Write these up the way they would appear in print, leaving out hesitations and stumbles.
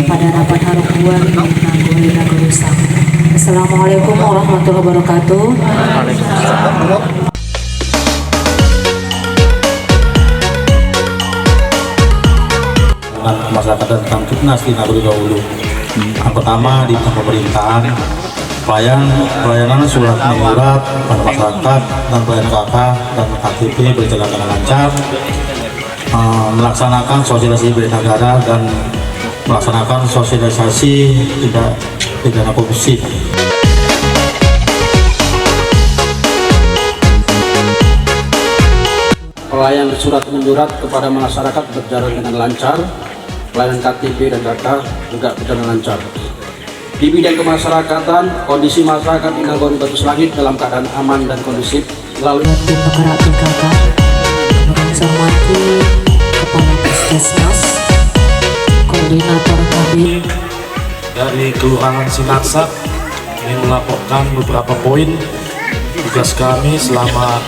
pada rapat Harungguhan Nagori Nagorusang. Assalamualaikum warahmatullahi wabarakatuh. Masyarakat dan Kamtipnas di Nagori Gawulu. Yang pertama di bidang pemerintahan, pelayanan surat menyurat pada masyarakat dan pelayanan KK dan KTP berjalan dengan lancar, melaksanakan sosialisasi berita negara dan melaksanakan sosialisasi tidak pidana korupsi. Pelayanan surat menyurat kepada masyarakat berjalan dengan lancar, pelayanan KTP dan KK juga berjalan lancar. Di bidang kemasyarakatan, kondisi masyarakat di Nagori Batu Selangit dalam keadaan aman dan kondusif melalui Tim penggerak PKK, menghormati Kepala Puskesmas, Koordinator Kabin dari Kelurahan Sinaksa ingin melaporkan beberapa poin tugas kami selama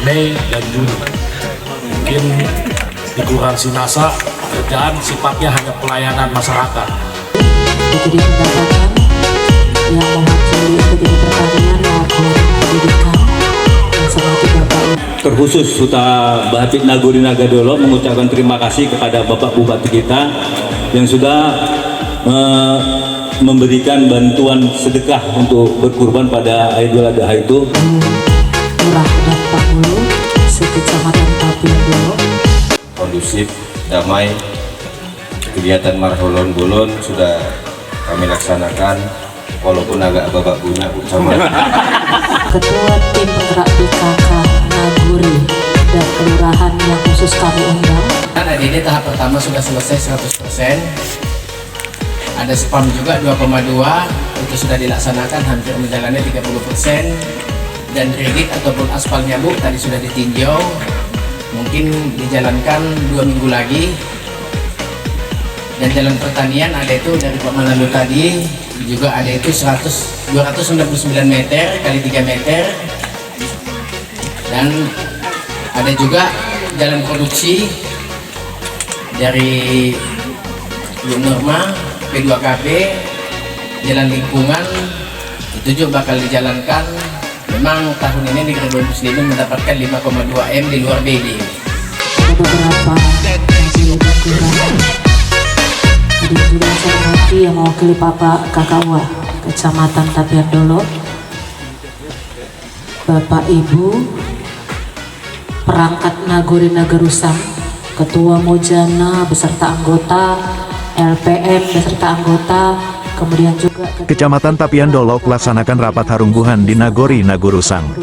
Mei dan Juni. Mungkin di Kelurahan Sinaksa kerjaan sifatnya hanya pelayanan masyarakat. Jadi pendapatan yang mewakili Bidang Pertanian maupun pendidikan yang seperti Bapak Terkhusus Suta Batik Nagori Nagadolo mengucapkan terima kasih kepada Bapak Bupati kita yang sudah memberikan bantuan sedekah untuk berkurban pada Idul Adha itu. Lurah dan Pak Hulu, sekecamatan Tapian Dolo. Kondusif, damai, kegiatan Marholon Bolon sudah kami laksanakan walaupun agak babak guna sama. Ketua Tim Penggerak PKK Nagori dan Kelurahan yang khusus kami undang. ADD tahap pertama sudah selesai 100%. Ada spam juga 2,2 itu sudah dilaksanakan, hampir menjalani 30%. Dan rigid ataupun aspal nyabuk tadi sudah ditinjau, mungkin dijalankan 2 minggu lagi. Dan jalan pertanian ada itu dari Pak Malalu tadi juga ada itu 299 meter kali 3 meter. Dan ada juga jalan produksi dari Norma P2KP, jalan lingkungan itu juga bakal dijalankan. Memang tahun ini Negeri Bumi Muslimin mendapatkan 5,2 M di luar BD. Ada beberapa dan juga saya hormati yang mewakili Bapak Kakawa Kecamatan Tapian Dolo, Bapak Ibu perangkat Nagori Nagorusang, Ketua Mojana beserta anggota, LPM beserta anggota, kemudian juga Kecamatan Tapian Dolo melaksanakan rapat Harungguhan di Nagori Nagorusang.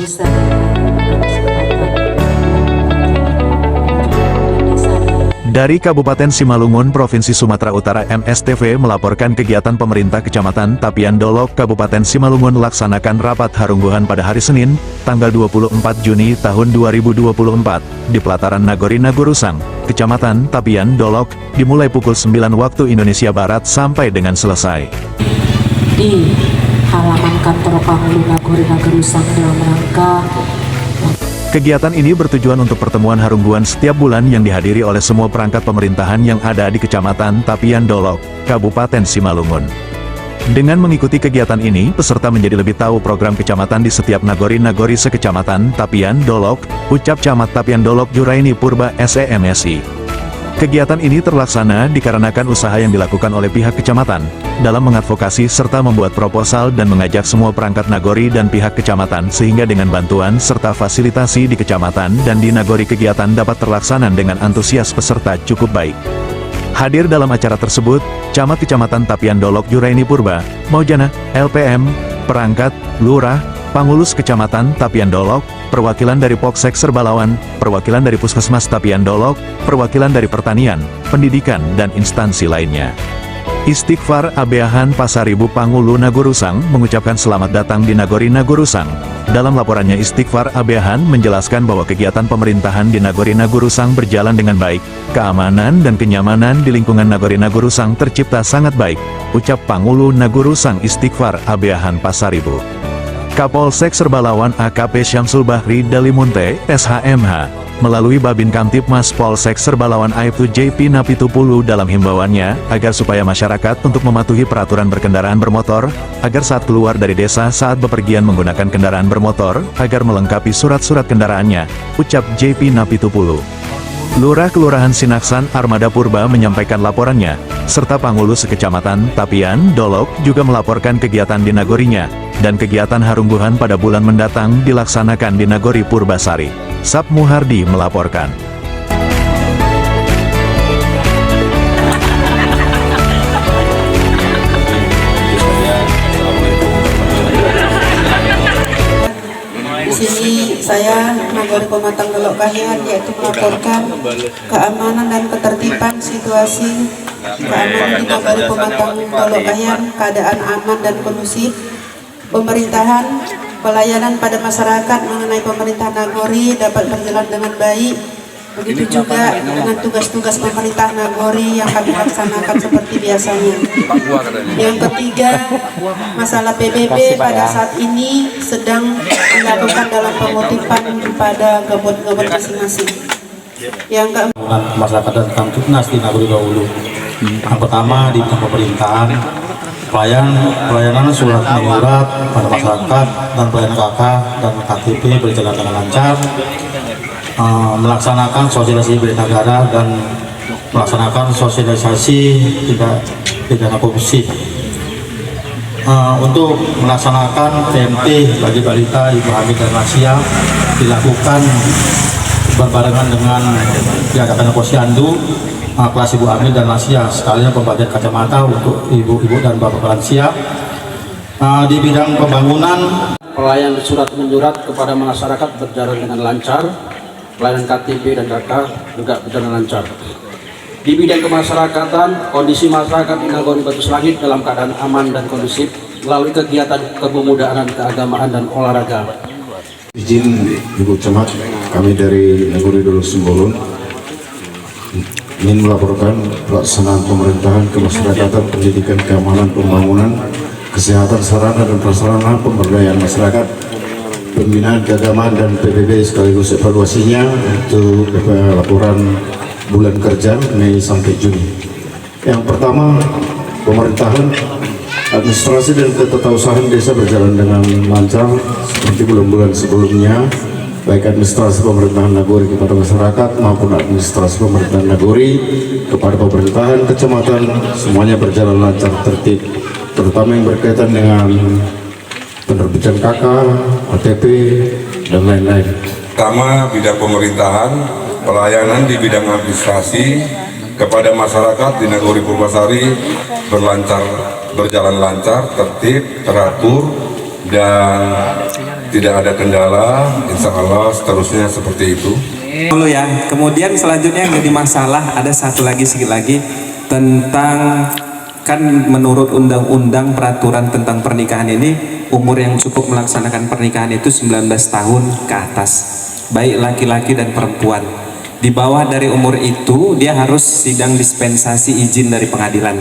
Dari Kabupaten Simalungun, Provinsi Sumatera Utara, MSTV melaporkan kegiatan pemerintah Kecamatan Tapian Dolo, Kabupaten Simalungun laksanakan rapat Harungguhan pada hari Senin, tanggal 24 Juni tahun 2024, di pelataran Nagori Nagorusang, Kecamatan Tapian Dolo, dimulai pukul 9 waktu Indonesia Barat sampai dengan selesai. Di halaman kantor Panghulu Nagori Nagorusang dalam rangka Kegiatan ini bertujuan untuk pertemuan Harungguhan setiap bulan yang dihadiri oleh semua perangkat pemerintahan yang ada di Kecamatan Tapian Dolo, Kabupaten Simalungun. Dengan mengikuti kegiatan ini, peserta menjadi lebih tahu program kecamatan di setiap Nagori sekecamatan Tapian Dolo, ucap Camat Tapian Dolo Juraini Purba SEMSI. Kegiatan ini terlaksana dikarenakan usaha yang dilakukan oleh pihak kecamatan dalam mengadvokasi serta membuat proposal dan mengajak semua perangkat Nagori dan pihak kecamatan sehingga dengan bantuan serta fasilitasi di kecamatan dan di Nagori kegiatan dapat terlaksana dengan antusias peserta cukup baik. Hadir dalam acara tersebut, Camat Kecamatan Tapian Dolo Juraini Purba, Mojana, LPM, perangkat, lurah, pangulus Kecamatan Tapian Dolo, perwakilan dari Polsek Serbalawan, perwakilan dari Puskesmas Tapian Dolo, perwakilan dari pertanian, pendidikan dan instansi lainnya. Istighfar Abeahan Pasaribu Pangulu Nagorusang mengucapkan selamat datang di Nagori Nagorusang. Dalam laporannya Istighfar Abeahan menjelaskan bahwa kegiatan pemerintahan di Nagori Nagorusang berjalan dengan baik, keamanan dan kenyamanan di lingkungan Nagori Nagorusang tercipta sangat baik, ucap Pangulu Nagorusang Istighfar Abeahan Pasaribu. Kapolsek Serbalawan AKP Syamsul Bahri Dalimunte, SHMH, melalui Babin Kamtibmas Polsek Serbalawan Aibtu JP Napitupulu dalam himbauannya, agar supaya masyarakat untuk mematuhi peraturan berkendaraan bermotor, agar saat keluar dari desa saat bepergian menggunakan kendaraan bermotor, agar melengkapi surat-surat kendaraannya, ucap JP Napitupulu. Lurah Kelurahan Sinaksan Armada Purba menyampaikan laporannya, serta Pangulu Sekecamatan Tapian, Dolok juga melaporkan kegiatan di Nagorinya, dan kegiatan Harungguhan pada bulan mendatang dilaksanakan di Nagori Purbasari. Sap Muhardi melaporkan. Di sini saya Nagori Pematang Dolok Kahyan yaitu melaporkan keamanan dan ketertiban situasi keamanan di Nagori Pematang Dolok Kahyan, keadaan aman dan kondusif, pemerintahan, pelayanan pada masyarakat mengenai pemerintah Nagori dapat berjalan dengan baik. Begitu juga dengan tugas-tugas pemerintah Nagori yang kami laksanakan seperti biasanya. Yang ketiga, masalah PBB pada saat ini sedang dilakukan dalam pemotifan pada gabut-gabut masing-masing. Yang keempat, masyarakat dan Kamtibmas di Nagori Gaulu. Yang pertama di bidang pemerintahan, pelayanan surat menyurat pada masyarakat dan pelayanan KK dan KTP berjalan dengan lancar, melaksanakan sosialisasi bela negara dan melaksanakan sosialisasi tidak pidana korupsi. Untuk melaksanakan PMT bagi balita, ibu hamil dan lansia dilakukan berbarengan dengan diadakan posyandu kelas ibu hamil dan lansia, sekalian pembagian kacamata untuk ibu-ibu dan bapak lansia. Di bidang pembangunan, pelayanan surat menyurat kepada masyarakat berjalan dengan lancar, pelayanan KTP dan KK juga berjalan lancar. Di bidang kemasyarakatan, kondisi masyarakat di Nagori Batu Selangit dalam keadaan aman dan kondusif melalui kegiatan kepemudaan, keagamaan dan olahraga. Izin Ibu Camat, kami dari Nagori Dolok Sembolon ingin melaporkan pelaksanaan pemerintahan kemasyarakatan, pendidikan, keamanan, pembangunan, kesehatan, sarana dan prasarana, pemberdayaan masyarakat, pembinaan keagamaan dan PBB sekaligus evaluasinya untuk laporan bulan kerja Mei sampai Juni. Yang pertama, pemerintahan, administrasi dan ketatausahaan desa berjalan dengan lancar seperti bulan-bulan sebelumnya, baik administrasi pemerintahan Nagori kepada masyarakat maupun administrasi pemerintahan Nagori kepada pemerintahan kecamatan, semuanya berjalan lancar, tertib, terutama yang berkaitan dengan penerbitan KK, KTP, dan lain-lain. Pertama, bidang pemerintahan, pelayanan di bidang administrasi kepada masyarakat di Nagori Purbasari berjalan lancar, tertib, teratur, dan tidak ada kendala. Insya Allah seterusnya seperti itu. Lalu ya, kemudian selanjutnya yang jadi masalah ada satu lagi sedikit lagi tentang, kan menurut undang-undang peraturan tentang pernikahan ini umur yang cukup melaksanakan pernikahan itu 19 tahun ke atas, baik laki-laki dan perempuan. Di bawah dari umur itu dia harus sidang dispensasi izin dari pengadilan.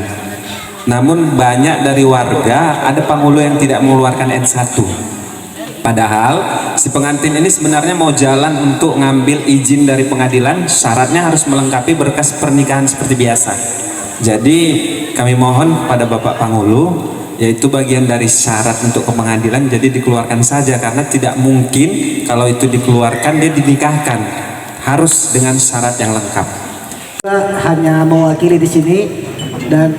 Namun banyak dari warga ada penghulu yang tidak mengeluarkan N1. Padahal si pengantin ini sebenarnya mau jalan untuk ngambil izin dari pengadilan, syaratnya harus melengkapi berkas pernikahan seperti biasa. Jadi kami mohon pada Bapak Panghulu, yaitu bagian dari syarat untuk ke pengadilan, jadi dikeluarkan saja, karena tidak mungkin kalau itu dikeluarkan dia dinikahkan, harus dengan syarat yang lengkap. Hanya mewakili di sini dan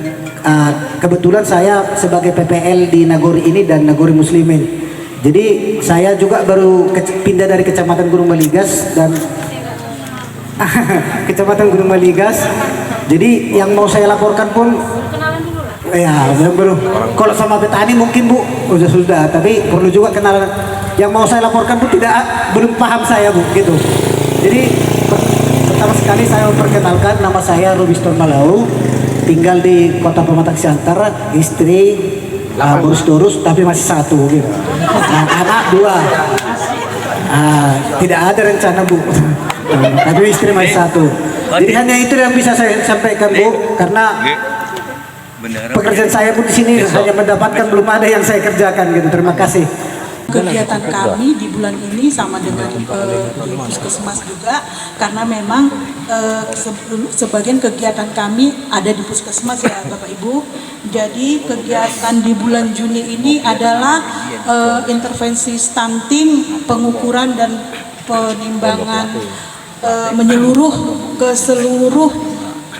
kebetulan saya sebagai PPL di Nagori ini dan Nagori Muslimin. Jadi saya juga baru pindah dari Kecamatan Gunung Maligas dan Kecamatan Gunung Maligas. Jadi yang mau saya laporkan pun ya belum. Kalau sama petani mungkin Bu sudah, tapi perlu juga kenalan. Yang mau saya laporkan pun belum paham saya Bu gitu. Jadi pertama sekali saya memperkenalkan, nama saya Robiston Malau, tinggal di Kota Pematang Siantar, istri boros-dorus tapi masih satu gitu. Anak 2. Tidak ada rencana Bu. Tapi istri masih satu. Jadi hanya itu yang bisa saya sampaikan Bu, karena pekerjaan saya pun di sini hanya mendapatkan, belum ada yang saya kerjakan gitu. Terima kasih. Kegiatan kami di bulan ini sama dengan di Puskesmas juga, karena memang sebagian kegiatan kami ada di Puskesmas ya Bapak Ibu. Jadi kegiatan di bulan Juni ini adalah intervensi stunting, pengukuran dan penimbangan menyeluruh ke seluruh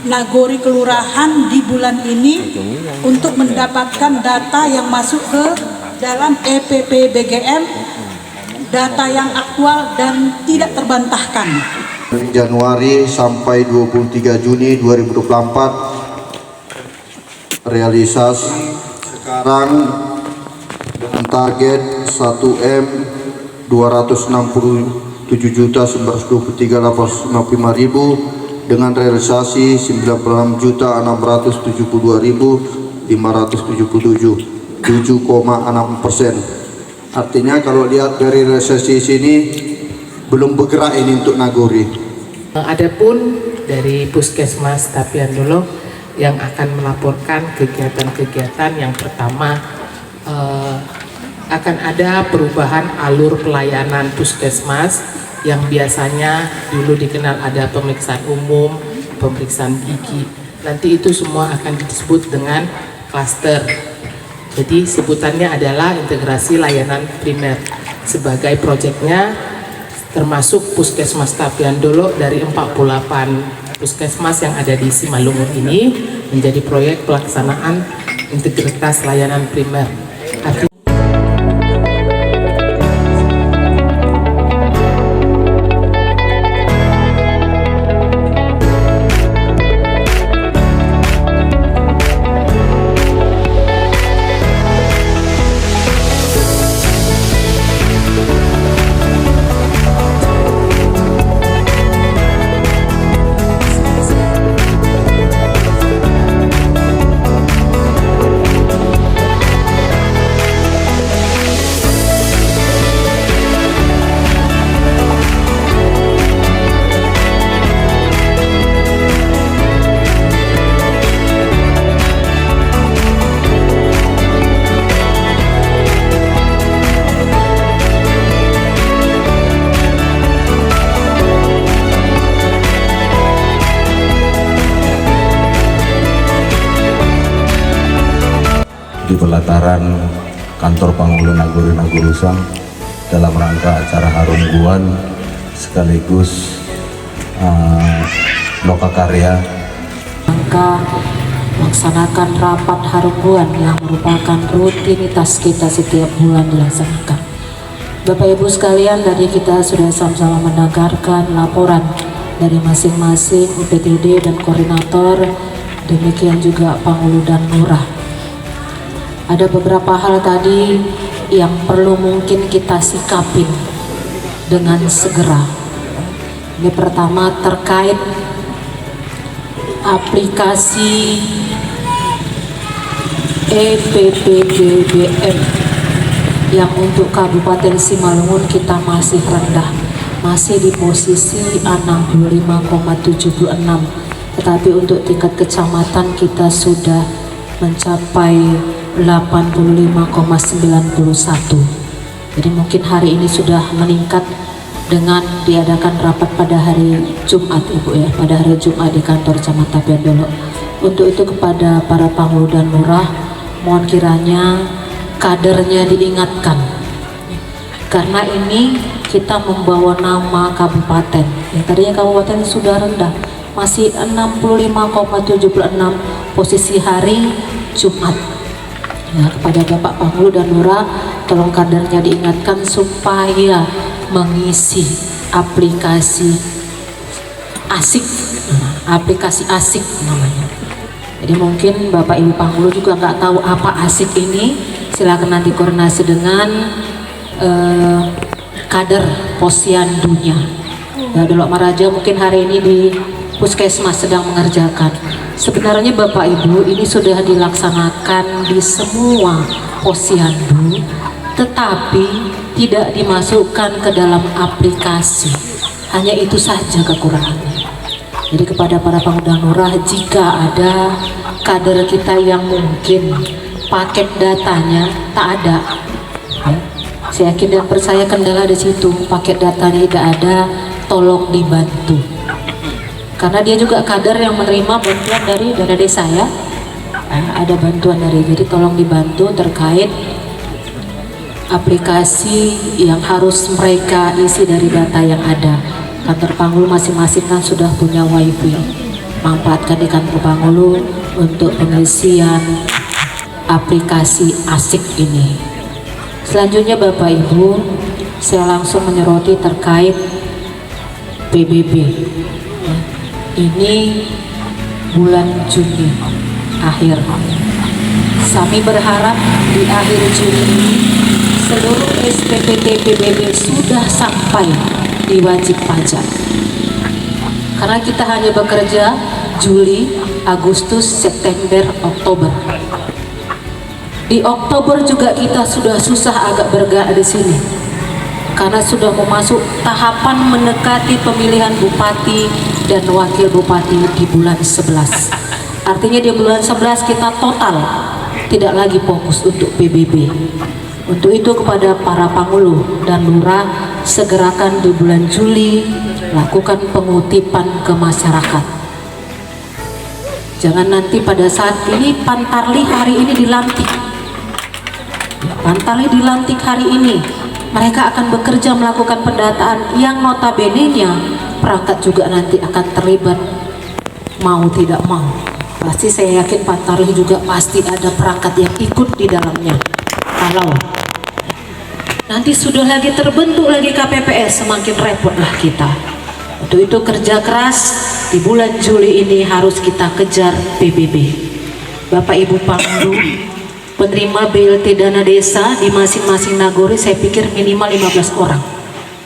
nagori kelurahan di bulan ini untuk mendapatkan data yang masuk ke dalam EPP BGM, data yang aktual dan tidak terbantahkan. Dari Januari sampai 23 Juni 2024 realisasi sekarang dengan target 1M 267.923.855.000 dengan realisasi 96.672.577 7,6%. Artinya kalau lihat dari resesi sini belum bergerak ini untuk nagori. Adapun dari Puskesmas Tapian Dolok yang akan melaporkan kegiatan-kegiatan yang pertama akan ada perubahan alur pelayanan Puskesmas yang biasanya dulu dikenal ada pemeriksaan umum, pemeriksaan gigi. Nanti itu semua akan disebut dengan klaster. Jadi sebutannya adalah integrasi layanan primer. Sebagai proyeknya termasuk Puskesmas Tapian Dolok dari 48 puskesmas yang ada di Simalungun ini menjadi proyek pelaksanaan integritas layanan primer. Di pelataran kantor Panghulu Nagori Nagorusang dalam rangka acara Harungguan sekaligus lokakarya. Rangka melaksanakan rapat Harungguan yang merupakan rutinitas kita setiap bulan dilaksanakan. Bapak Ibu sekalian, tadi kita sudah sama-sama mendengarkan laporan dari masing-masing UPTD dan koordinator, demikian juga Panghulu dan Lurah. Ada beberapa hal tadi yang perlu mungkin kita sikapin dengan segera. Ini pertama terkait aplikasi EPPBBM yang untuk Kabupaten Simalungun kita masih rendah, masih di posisi 65,76, tetapi untuk tingkat kecamatan kita sudah mencapai 85,91. Jadi mungkin hari ini sudah meningkat dengan diadakan rapat pada hari Jumat Ibu ya, pada hari Jumat di kantor Camat Tapian Dolok. Untuk itu kepada para Panghulu dan Lurah, mohon kiranya kadernya diingatkan, karena ini kita membawa nama kabupaten yang tadinya kabupaten sudah rendah, masih 65,76 posisi hari Jumat. Ya, kepada Bapak Panghulu dan Lurah, tolong kadernya diingatkan supaya mengisi aplikasi asik, aplikasi asik namanya. Jadi mungkin Bapak Ibu Panghulu juga nggak tahu apa asik ini, silakan nanti koordinasi dengan kader Posyandunya. Ya, Dolok Maraja mungkin hari ini di Puskesmas sedang mengerjakan. Sebenarnya Bapak Ibu ini sudah dilaksanakan di semua posyandu, tetapi tidak dimasukkan ke dalam aplikasi. Hanya itu saja kekurangannya. Jadi kepada para Panghulu dan Lurah, jika ada kader kita yang mungkin paket datanya tak ada, Saya yakin dan percaya kendala di situ, paket datanya tidak ada, tolong dibantu. Karena dia juga kader yang menerima bantuan dari dana desa ya. Ada bantuan dari, jadi tolong dibantu terkait aplikasi yang harus mereka isi dari data yang ada. Kantor Panggulu masing-masing kan sudah punya wifi, manfaatkan di kantor Panggulu untuk pengisian aplikasi asik ini. Selanjutnya Bapak Ibu, saya langsung menyoroti terkait PBB. Ini bulan Juni akhir. Kami berharap di akhir Juni ini seluruh SPPT PBB sudah sampai di wajib pajak. Karena kita hanya bekerja Juli, Agustus, September, Oktober. Di Oktober juga kita sudah susah agak bergerak di sini. Karena sudah memasuki tahapan mendekati pemilihan bupati dan wakil bupati di bulan 11. Artinya di bulan 11 kita total tidak lagi fokus untuk PBB. Untuk itu kepada para Panggulu dan Lurah, segerakan di bulan Juli lakukan pengutipan ke masyarakat. Jangan nanti pada saat ini Pantarli hari ini dilantik. Pantarli dilantik hari ini. Mereka akan bekerja melakukan pendataan yang notabene-nya perangkat juga nanti akan terlibat mau tidak mau. Pasti saya yakin Pantarli juga pasti ada perangkat yang ikut di dalamnya. Kalau nanti sudah lagi terbentuk lagi KPPS, semakin repotlah kita. Untuk itu kerja keras di bulan Juli ini harus kita kejar PBB. Bapak Ibu Panggulu, penerima BLT dana desa di masing-masing nagori saya pikir minimal 15 orang.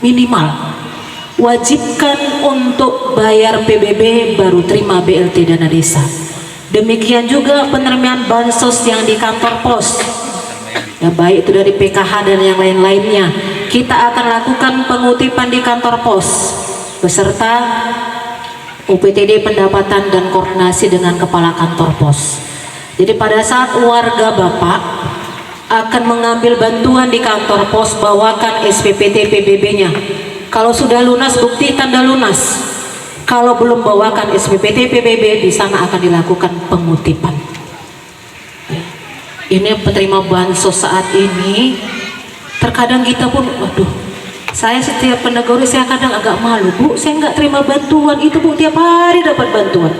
Minimal. Wajibkan untuk bayar PBB baru terima BLT dana desa. Demikian juga penerimaan bansos yang di kantor pos. Ya, baik itu dari PKH dan yang lain-lainnya, kita akan lakukan pengutipan di kantor pos beserta UPTD pendapatan dan koordinasi dengan kepala kantor pos. Jadi pada saat warga Bapak akan mengambil bantuan di kantor pos, bawakan SPPT PBB-nya. Kalau sudah lunas, bukti tanda lunas. Kalau belum bawakan SPPT PBB, di sana akan dilakukan pengutipan. Ini penerima bansos saat ini, terkadang kita pun, waduh, saya setiap peneguri saya kadang agak malu, Bu, saya nggak terima bantuan itu, Bu, tiap hari dapat bantuan.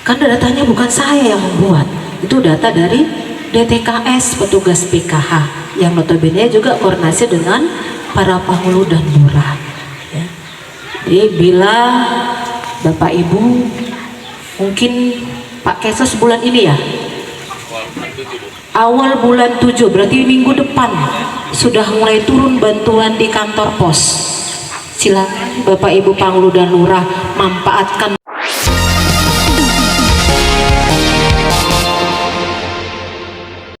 Karena datanya bukan saya yang membuat, itu data dari DTKS, petugas PKH, yang notabene juga koordinasi dengan para Panggulu dan Lurah. Ya. Jadi bila Bapak Ibu, mungkin Pak Kesos bulan ini ya, awal bulan 7, berarti minggu depan sudah mulai turun bantuan di kantor pos. Silakan Bapak Ibu Panggulu dan Lurah manfaatkan